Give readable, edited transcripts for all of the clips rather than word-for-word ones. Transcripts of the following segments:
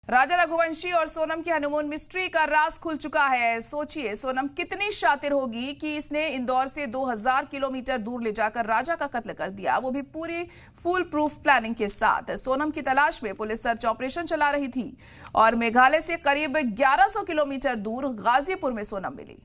राजा रघुवंशी और सोनम की honeymoon mystery का राज खुल चुका है। सोचिए सोनम कितनी शातिर होगी कि इसने इंदौर से 2000 किलोमीटर दूर ले जाकर राजा का कत्ल कर दिया, वो भी पूरी फुल प्रूफ प्लानिंग के साथ। सोनम की तलाश में पुलिस सर्च ऑपरेशन चला रही थी और मेघालय से करीब 1100 किलोमीटर दूर गाजीपुर में सोनम मिली।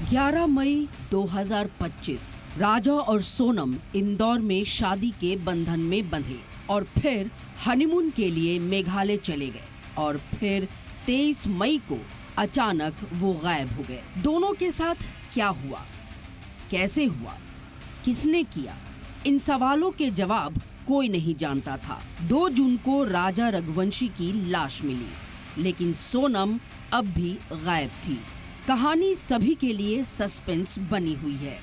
11 मई 2025 राजा और सोनम इंदौर में शादी के बंधन में बंधे और फिर हनीमून के लिए मेघालय चले गए और फिर 23 मई को अचानक वो गायब हो गए। दोनों के साथ क्या हुआ, कैसे हुआ, किसने किया, इन सवालों के जवाब कोई नहीं जानता था। 2 जून को राजा रघुवंशी की लाश मिली, लेकिन सोनम अब भी गायब थी। कहानी सभी के लिए सस्पेंस बनी हुई है।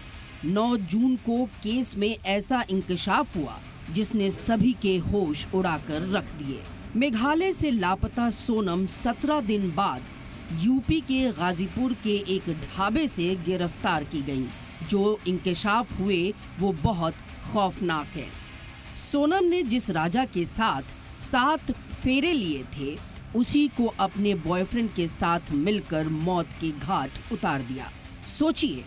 9 जून को केस में ऐसा इंकशाफ हुआ जिसने सभी के होश उड़ाकर रख दिए। मेघालय से लापता सोनम 17 दिन बाद यूपी के गाजीपुर के एक ढाबे से गिरफ्तार की गई। जो इंकशाफ हुए वो बहुत खौफनाक है। सोनम ने जिस राजा के साथ 7 फेरे लिए थे, उसी को अपने बॉयफ्रेंड के साथ मिलकर मौत के घाट उतार दिया। सोचिए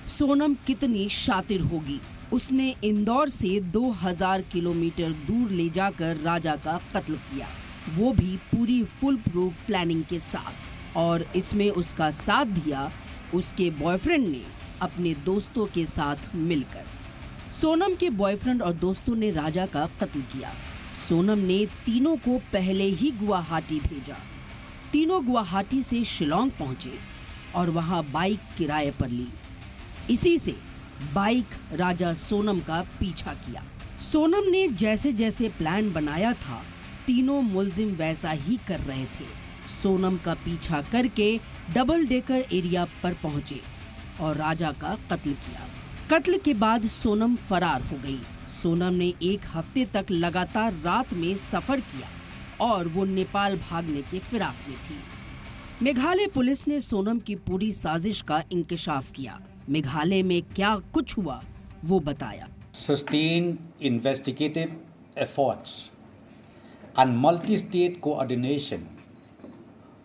सोनम कितनी शातिर होगी। उसने इंदौर से 2000 किलोमीटर दूर ले जाकर राजा का कत्ल किया, वो भी पूरी फुल प्रूफ प्लानिंग के साथ। और इसमें उसका साथ दिया उसके बॉयफ्रेंड ने अपने दोस्तों के साथ मिलकर। सोनम के बॉयफ्रेंड और दोस्तों ने राजा का कत्ल किया। सोनम ने तीनों को पहले ही गुवाहाटी भेजा। तीनों गुवाहाटी से शिलोंग पहुंचे और वहां बाइक किराए पर ली। इसी से बाइक राजा सोनम का पीछा किया। सोनम ने जैसे जैसे प्लान बनाया था, तीनों मुलजिम वैसा ही कर रहे थे। सोनम का पीछा करके डबल डेकर एरिया पर पहुंचे और राजा का कत्ल किया। कत्ल के बाद सोनम फरार हो गई। सोनम ने 1 हफ्ते तक लगातार रात में सफर किया और वो नेपाल भागने के फिराक में थी। मेघालय पुलिस ने सोनम की पूरी साजिश का इंकशाफ किया। मेघालय में क्या कुछ हुआ वो बताया। Sustained investigative efforts and multi-state coordination,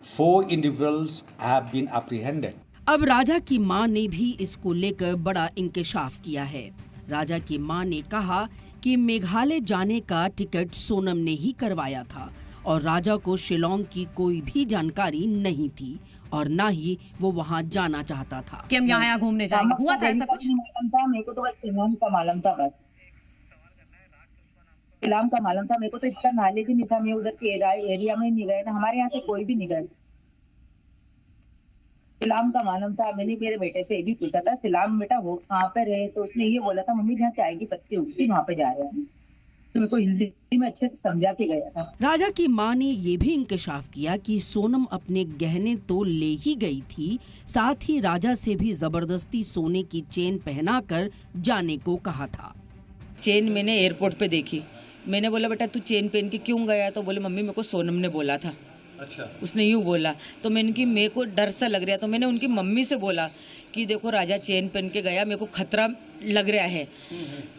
4 individuals have been apprehended. अब राजा की मां ने भी इसको लेकर बड़ा इंकशाफ किया है। राजा की मां ने कहा कि मेघालय जाने का टिकट सोनम ने ही करवाया था और राजा को शिलोंग की कोई भी जानकारी नहीं थी और ना ही वो वहां जाना चाहता था। कि हम यहाँ घूमने जाएंगे, हुआ था ऐसा कुछ? मेरे को तो बस शिलोंग का मालूम था, बस शिलोंग का मालूम था। मेरे को तो इतना नॉलेज ही नहीं था। मैं उधर के एरिया में नहीं गए ना, हमारे यहाँ से कोई भी नहीं गए। सिलाम का मालूम था। मैंने मेरे बेटे से ये भी पूछा था, सिलाम बेटा वो कहाँ पे रहे, तो उसने ये बोला था मम्मी जहाँ चाय की पत्ती उगती वहाँ पे जा रहे हैं। तो मेरे को हिंदी में अच्छे से समझा के गया था। राजा की मां ने ये भी इंकशाफ किया कि सोनम अपने गहने तो ले ही गई थी, साथ ही राजा से भी जबरदस्ती सोने की चेन पहनाकर जाने को कहा था। चेन मैंने एयरपोर्ट पे देखी। मैंने बोला बेटा तू चेन पहन के क्यों गया? तो बोले मम्मी मेरे को सोनम ने बोला था। अच्छा। उसने यूँ बोला तो मैंने कि मेरे को डर सा लग रहा, तो मैंने उनकी मम्मी से बोला कि देखो राजा चेन पहन के गया, मेरे को खतरा लग रहा है।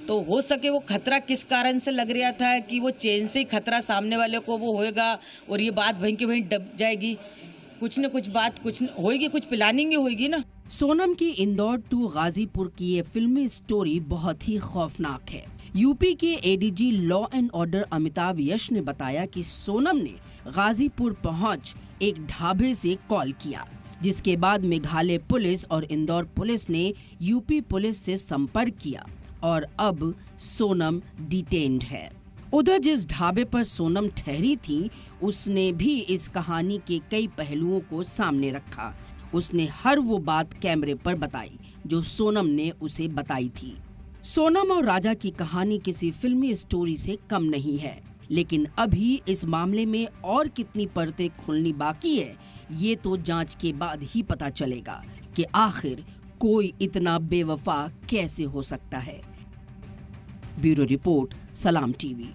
तो हो सके वो खतरा किस कारण से लग रहा था कि वो चेन से ही खतरा सामने वाले को वो होएगा और ये बात वहीं के वहीं दब जाएगी। कुछ न कुछ बात कुछ होएगी, कुछ प्लानिंग ही होएगी ना। सोनम की इंदौर टू गाजीपुर की ये फिल्मी स्टोरी बहुत ही खौफनाक है। यूपी के ADG law and order Amitabh Yash ने बताया कि सोनम ने गाजीपुर पहुंच एक ढाबे से कॉल किया, जिसके बाद मेघालय पुलिस और इंदौर पुलिस ने यूपी पुलिस से संपर्क किया और अब सोनम डिटेन्ड है। उधर जिस ढाबे पर सोनम ठहरी थी, उसने भी इस कहानी के कई पहलुओं को सामने रखा। उसने हर वो बात कैमरे पर बताई जो सोनम ने उसे बताई थी। सोनम और राजा की कहानी किसी फिल्मी स्टोरी से कम नहीं है, लेकिन अभी इस मामले में और कितनी परतें खुलनी बाकी है, ये तो जांच के बाद ही पता चलेगा कि आखिर कोई इतना बेवफा कैसे हो सकता है। ब्यूरो रिपोर्ट, सलाम टीवी।